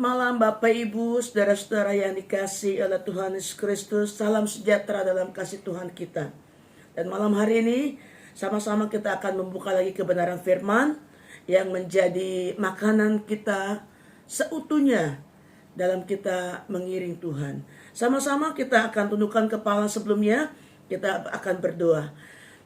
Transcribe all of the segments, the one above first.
malam Bapak Ibu, saudara-saudara yang dikasihi oleh Tuhan Yesus Kristus. Salam sejahtera dalam kasih Tuhan kita. Dan malam hari ini sama-sama kita akan membuka lagi kebenaran firman yang menjadi makanan kita seutuhnya dalam kita mengiring Tuhan. Sama-sama kita akan tundukkan kepala sebelumnya, kita akan berdoa.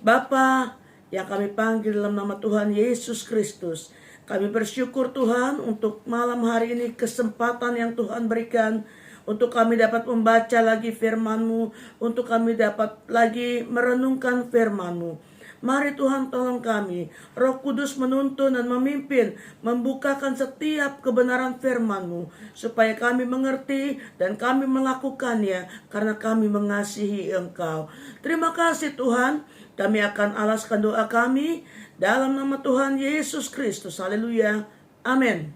Bapa yang kami panggil dalam nama Tuhan Yesus Kristus, kami bersyukur Tuhan untuk malam hari ini kesempatan yang Tuhan berikan untuk kami dapat membaca lagi firman-Mu, untuk kami dapat lagi merenungkan firman-Mu. Mari Tuhan tolong kami, Roh Kudus menuntun dan memimpin, membukakan setiap kebenaran firman-Mu, supaya kami mengerti dan kami melakukannya karena kami mengasihi Engkau. Terima kasih Tuhan, kami akan alaskan doa kami dalam nama Tuhan Yesus Kristus. Haleluya. Amin.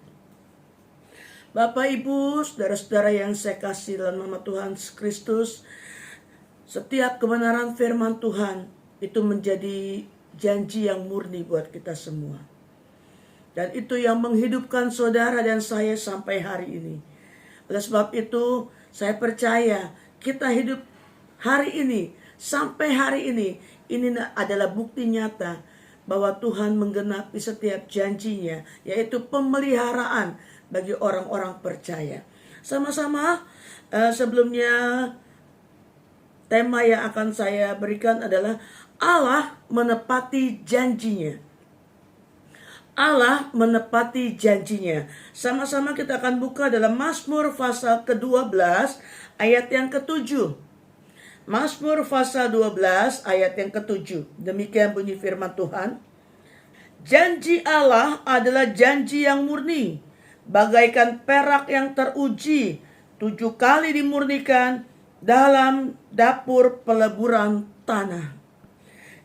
Bapak, Ibu, saudara-saudara yang saya kasih dalam nama Tuhan Yesus Kristus, setiap kebenaran firman Tuhan itu menjadi janji yang murni buat kita semua. Dan itu yang menghidupkan saudara dan saya sampai hari ini. Oleh sebab itu, saya percaya kita hidup hari ini, sampai hari ini adalah bukti nyata bahwa Tuhan menggenapi setiap janjinya, yaitu pemeliharaan bagi orang-orang percaya. Sama-sama sebelumnya tema yang akan saya berikan adalah Allah menepati janjinya. Allah menepati janjinya. Sama-sama kita akan buka dalam Mazmur pasal ke-12 ayat yang ke-7. Mazmur pasal 12 ayat yang ke-7. Demikian bunyi firman Tuhan. Janji Allah adalah janji yang murni, bagaikan perak yang teruji, 7 kali dimurnikan dalam dapur peleburan tanah.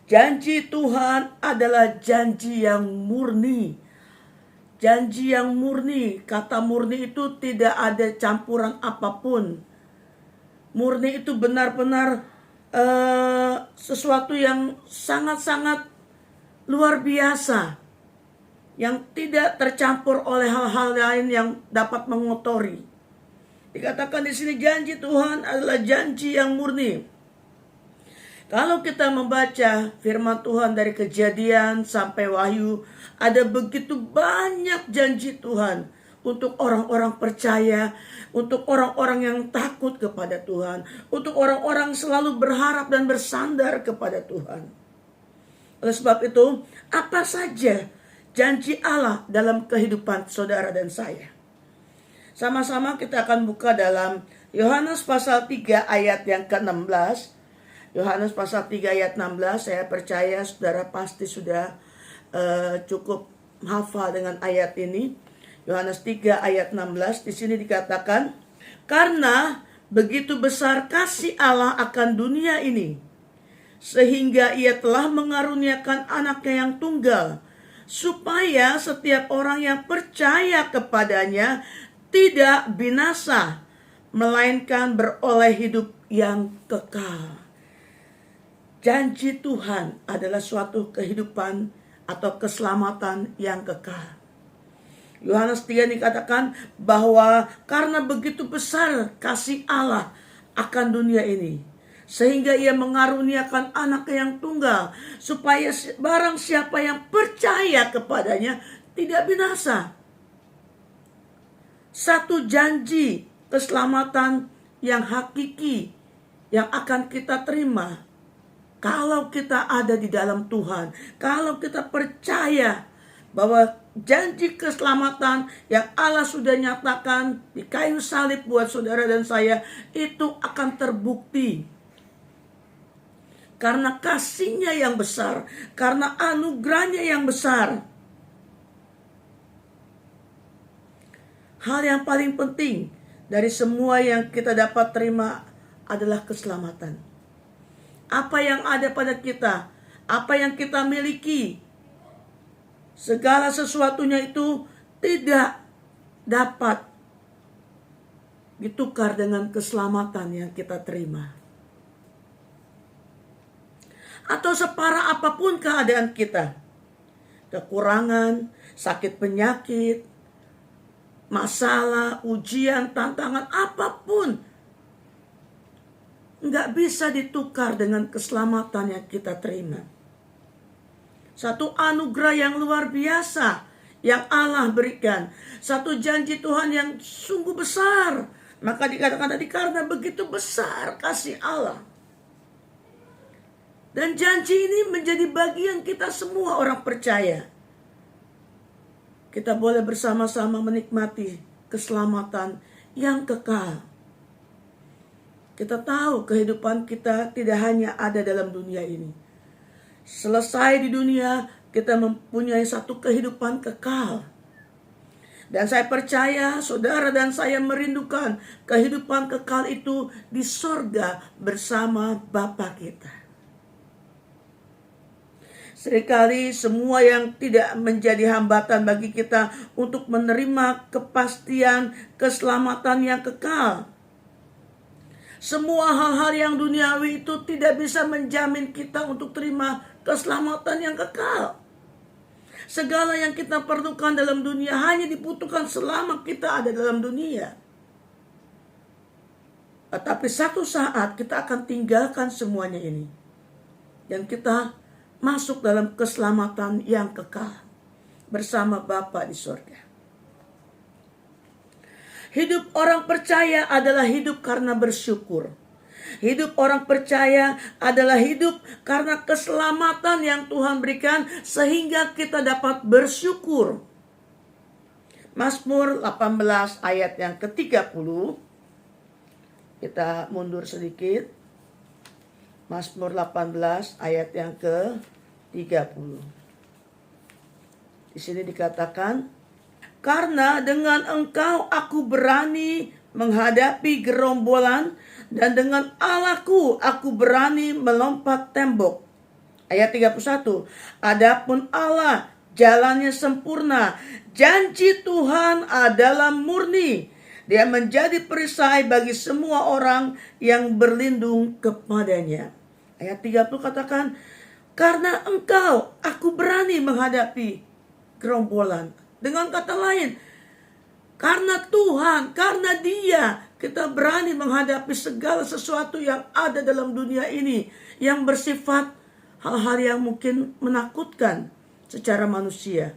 Janji Tuhan adalah janji yang murni. Janji yang murni, kata murni itu tidak ada campuran apapun. Murni itu benar-benar sesuatu yang sangat-sangat luar biasa, yang tidak tercampur oleh hal-hal lain yang dapat mengotori. Dikatakan di sini janji Tuhan adalah janji yang murni. Kalau kita membaca firman Tuhan dari Kejadian sampai Wahyu, ada begitu banyak janji Tuhan untuk orang-orang percaya, untuk orang-orang yang takut kepada Tuhan, untuk orang-orang selalu berharap dan bersandar kepada Tuhan. Oleh sebab itu, apa saja janji Allah dalam kehidupan saudara dan saya? Sama-sama kita akan buka dalam Yohanes pasal 3 ayat yang ke-16. Yohanes pasal 3 ayat 16, saya percaya saudara pasti sudah cukup hafal dengan ayat ini. Yohanes 3 ayat 16, di sini dikatakan, karena begitu besar kasih Allah akan dunia ini, sehingga ia telah mengaruniakan anaknya yang tunggal, supaya setiap orang yang percaya kepadanya tidak binasa, melainkan beroleh hidup yang kekal. Janji Tuhan adalah suatu kehidupan atau keselamatan yang kekal. Yohanes 3 dikatakan bahwa karena begitu besar kasih Allah akan dunia ini, sehingga ia mengaruniakan anaknya yang tunggal, supaya barang siapa yang percaya kepadanya tidak binasa. Satu janji keselamatan yang hakiki yang akan kita terima kalau kita ada di dalam Tuhan, kalau kita percaya bahwa janji keselamatan yang Allah sudah nyatakan di kayu salib buat saudara dan saya itu akan terbukti. Karena kasihnya yang besar, karena anugerahnya yang besar. Hal yang paling penting dari semua yang kita dapat terima adalah keselamatan. Apa yang ada pada kita, apa yang kita miliki, segala sesuatunya itu tidak dapat ditukar dengan keselamatan yang kita terima. Atau separah apapun keadaan kita, kekurangan, sakit penyakit, masalah, ujian, tantangan apapun nggak bisa ditukar dengan keselamatan yang kita terima. Satu anugerah yang luar biasa yang Allah berikan. Satu janji Tuhan yang sungguh besar. Maka dikatakan tadi, karena begitu besar kasih Allah. Dan janji ini menjadi bagian kita semua orang percaya. Kita boleh bersama-sama menikmati keselamatan yang kekal. Kita tahu kehidupan kita tidak hanya ada dalam dunia ini. Selesai di dunia, kita mempunyai satu kehidupan kekal. Dan saya percaya saudara dan saya merindukan kehidupan kekal itu di sorga bersama Bapa kita. Seringkali semua yang tidak menjadi hambatan bagi kita untuk menerima kepastian keselamatan yang kekal. Semua hal-hal yang duniawi itu tidak bisa menjamin kita untuk terima keselamatan yang kekal. Segala yang kita perlukan dalam dunia hanya dibutuhkan selama kita ada dalam dunia. Tetapi satu saat kita akan tinggalkan semuanya ini. Dan kita masuk dalam keselamatan yang kekal bersama Bapa di surga. Hidup orang percaya adalah hidup karena bersyukur. Hidup orang percaya adalah hidup karena keselamatan yang Tuhan berikan sehingga kita dapat bersyukur. Mazmur 18 ayat yang ke-30. Kita mundur sedikit. Mazmur 18 ayat yang ke-30. Di sini dikatakan, karena dengan Engkau aku berani menghadapi gerombolan, dan dengan Allahku aku berani melompat tembok. Ayat 31. Adapun Allah jalannya sempurna, janji Tuhan adalah murni. Dia menjadi perisai bagi semua orang yang berlindung kepadanya. Ayat 30 katakan, karena Engkau aku berani menghadapi gerombolan. Dengan kata lain, karena Tuhan, karena Dia, kita berani menghadapi segala sesuatu yang ada dalam dunia ini, yang bersifat hal-hal yang mungkin menakutkan secara manusia.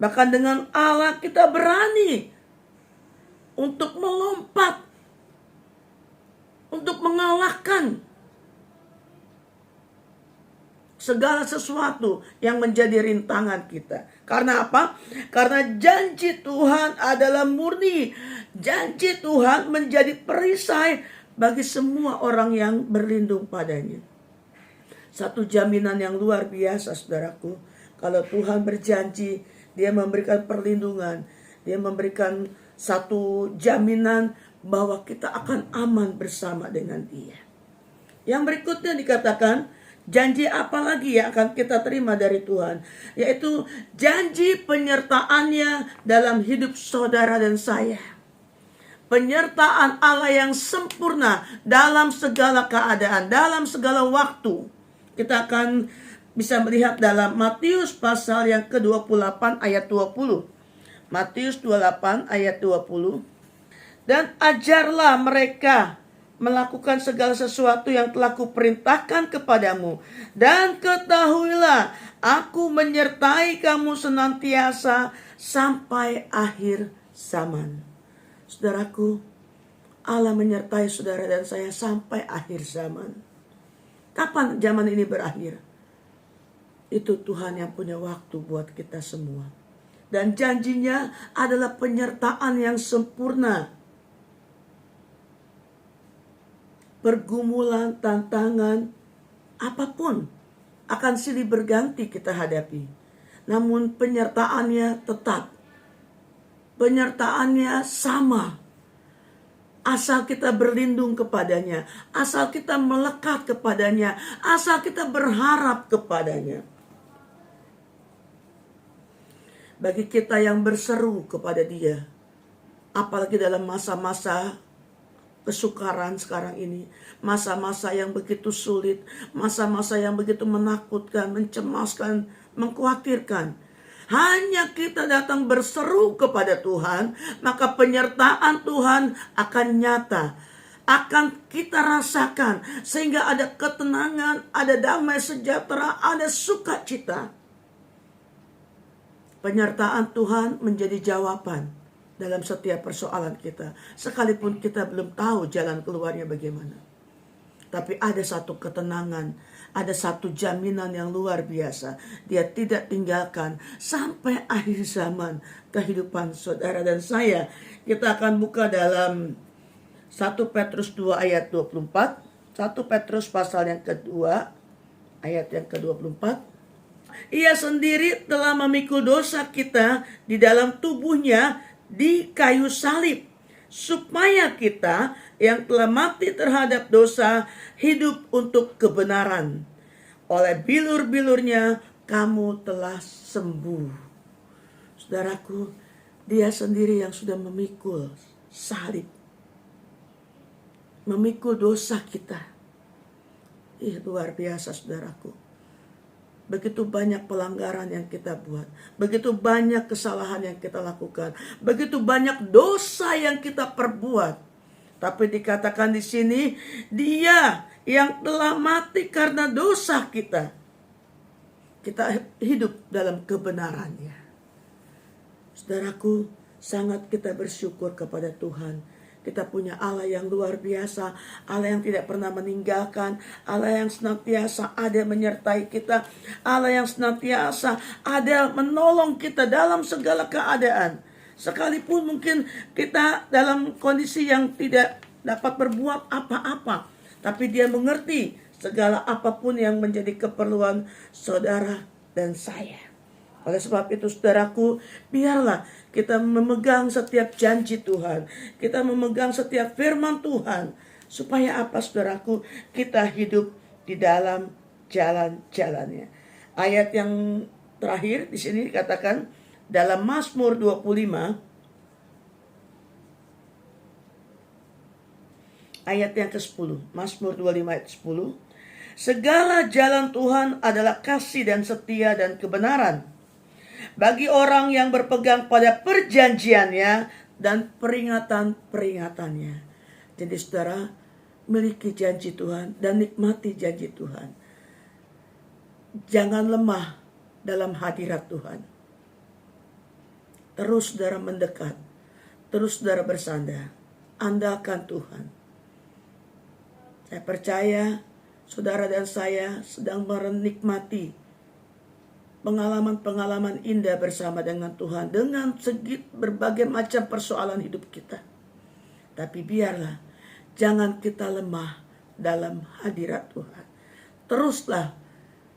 Bahkan dengan Allah kita berani untuk melompat, untuk mengalahkan segala sesuatu yang menjadi rintangan kita. Karena apa? Karena janji Tuhan adalah murni. Janji Tuhan menjadi perisai bagi semua orang yang berlindung padanya. Satu jaminan yang luar biasa, saudaraku. Kalau Tuhan berjanji, Dia memberikan perlindungan. Dia memberikan satu jaminan bahwa kita akan aman bersama dengan Dia. Yang berikutnya dikatakan, janji apa lagi yang akan kita terima dari Tuhan? Yaitu janji penyertaannya dalam hidup saudara dan saya. Penyertaan Allah yang sempurna dalam segala keadaan, dalam segala waktu. Kita akan bisa melihat dalam Matius pasal yang ke-28 ayat 20. Matius 28 ayat 20. Dan ajarlah mereka melakukan segala sesuatu yang telah kuperintahkan kepadamu. Dan ketahuilah, aku menyertai kamu senantiasa sampai akhir zaman. Saudaraku, Allah menyertai saudara dan saya sampai akhir zaman. Kapan zaman ini berakhir? Itu Tuhan yang punya waktu buat kita semua. Dan janjinya adalah penyertaan yang sempurna. Pergumulan, tantangan, apapun akan silih berganti kita hadapi. Namun penyertaannya tetap. Penyertaannya sama. Asal kita berlindung kepadanya. Asal kita melekat kepadanya. Asal kita berharap kepadanya. Bagi kita yang berseru kepada Dia, apalagi dalam masa-masa kesukaran sekarang ini, masa-masa yang begitu sulit, masa-masa yang begitu menakutkan, mencemaskan, mengkhawatirkan. Hanya kita datang berseru kepada Tuhan, maka penyertaan Tuhan akan nyata, akan kita rasakan, sehingga ada ketenangan, ada damai sejahtera, ada sukacita. Penyertaan Tuhan menjadi jawaban dalam setiap persoalan kita, sekalipun kita belum tahu jalan keluarnya bagaimana. Tapi ada satu ketenangan, ada satu jaminan yang luar biasa. Dia tidak tinggalkan sampai akhir zaman kehidupan saudara dan saya. Kita akan buka dalam 1 Petrus 2 ayat 24. 1 Petrus pasal yang kedua, ayat yang ke-24. Ia sendiri telah memikul dosa kita di dalam tubuhnya di kayu salib, supaya kita yang telah mati terhadap dosa hidup untuk kebenaran. Oleh bilur-bilurnya kamu telah sembuh. Saudaraku, dia sendiri yang sudah memikul salib, memikul dosa kita. Luar biasa saudaraku. Begitu banyak pelanggaran yang kita buat, begitu banyak kesalahan yang kita lakukan, begitu banyak dosa yang kita perbuat. Tapi dikatakan di sini, dia yang telah mati karena dosa kita. Kita hidup dalam kebenarannya. Saudaraku, sangat kita bersyukur kepada Tuhan. Kita punya Allah yang luar biasa, Allah yang tidak pernah meninggalkan, Allah yang senantiasa ada menyertai kita, Allah yang senantiasa ada menolong kita dalam segala keadaan. Sekalipun mungkin kita dalam kondisi yang tidak dapat berbuat apa-apa, tapi Dia mengerti segala apapun yang menjadi keperluan saudara dan saya. Oleh sebab itu saudaraku, biarlah kita memegang setiap janji Tuhan. Kita memegang setiap firman Tuhan. Supaya apa saudaraku? Kita hidup di dalam jalan-jalannya. Ayat yang terakhir di sini dikatakan dalam Mazmur 25. Ayat yang ke-10. Mazmur 25 ayat 10. Segala jalan Tuhan adalah kasih dan setia dan kebenaran bagi orang yang berpegang pada perjanjiannya dan peringatan-peringatannya. Jadi saudara, miliki janji Tuhan dan nikmati janji Tuhan. Jangan lemah dalam hadirat Tuhan. Terus saudara mendekat, terus saudara bersandar, andalkan Tuhan. Saya percaya saudara dan saya sedang menikmati pengalaman-pengalaman indah bersama dengan Tuhan, dengan segi berbagai macam persoalan hidup kita. Tapi biarlah jangan kita lemah dalam hadirat Tuhan. Teruslah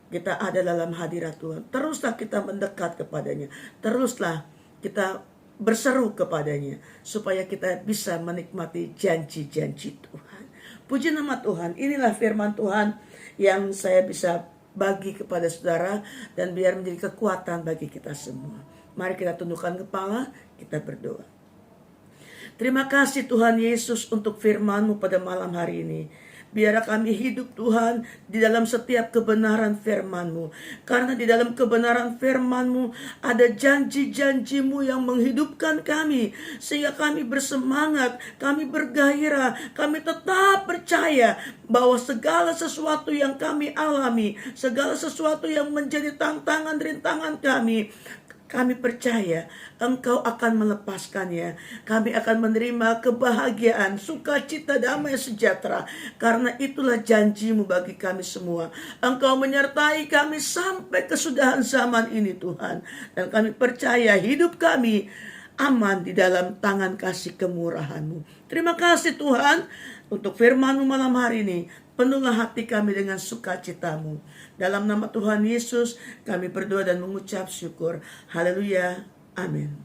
kita ada dalam hadirat Tuhan. Teruslah kita mendekat kepadanya. Teruslah kita berseru kepadanya, supaya kita bisa menikmati janji-janji Tuhan. Puji nama Tuhan. Inilah firman Tuhan yang saya bisa bagi kepada saudara, dan biar menjadi kekuatan bagi kita semua. Mari kita tundukkan kepala, kita berdoa. Terima kasih Tuhan Yesus untuk firman-Mu pada malam hari ini. Biarlah kami hidup Tuhan di dalam setiap kebenaran firman-Mu. Karena di dalam kebenaran firman-Mu ada janji-janji-Mu yang menghidupkan kami. Sehingga kami bersemangat, kami bergairah, kami tetap percaya bahwa segala sesuatu yang kami alami, segala sesuatu yang menjadi tantangan rintangan kami percaya Engkau akan melepaskannya. Kami akan menerima kebahagiaan, sukacita, damai sejahtera. Karena itulah janji-Mu bagi kami semua. Engkau menyertai kami sampai kesudahan zaman ini Tuhan. Dan kami percaya hidup kami aman di dalam tangan kasih kemurahan-Mu. Terima kasih Tuhan untuk firman-Mu malam hari ini. Penuhlah hati kami dengan sukacita-Mu. Dalam nama Tuhan Yesus kami berdoa dan mengucap syukur. Haleluya. Amin.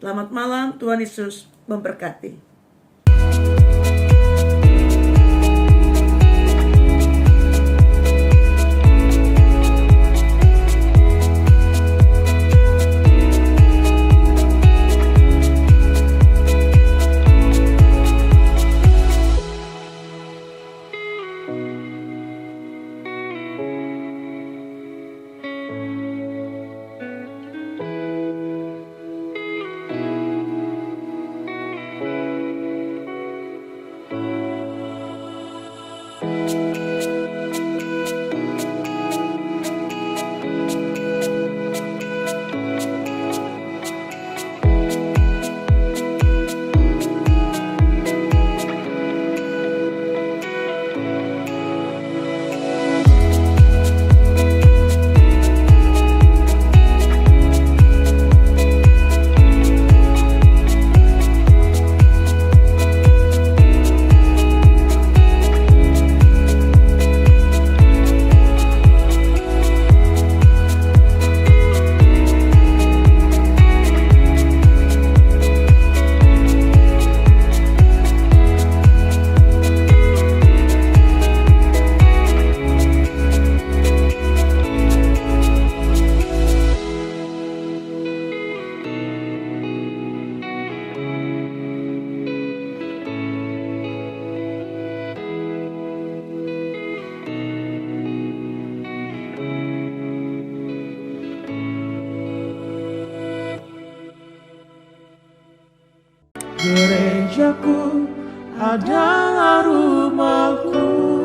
Selamat malam. Tuhan Yesus memberkati. Gerejaku adalah rumahku.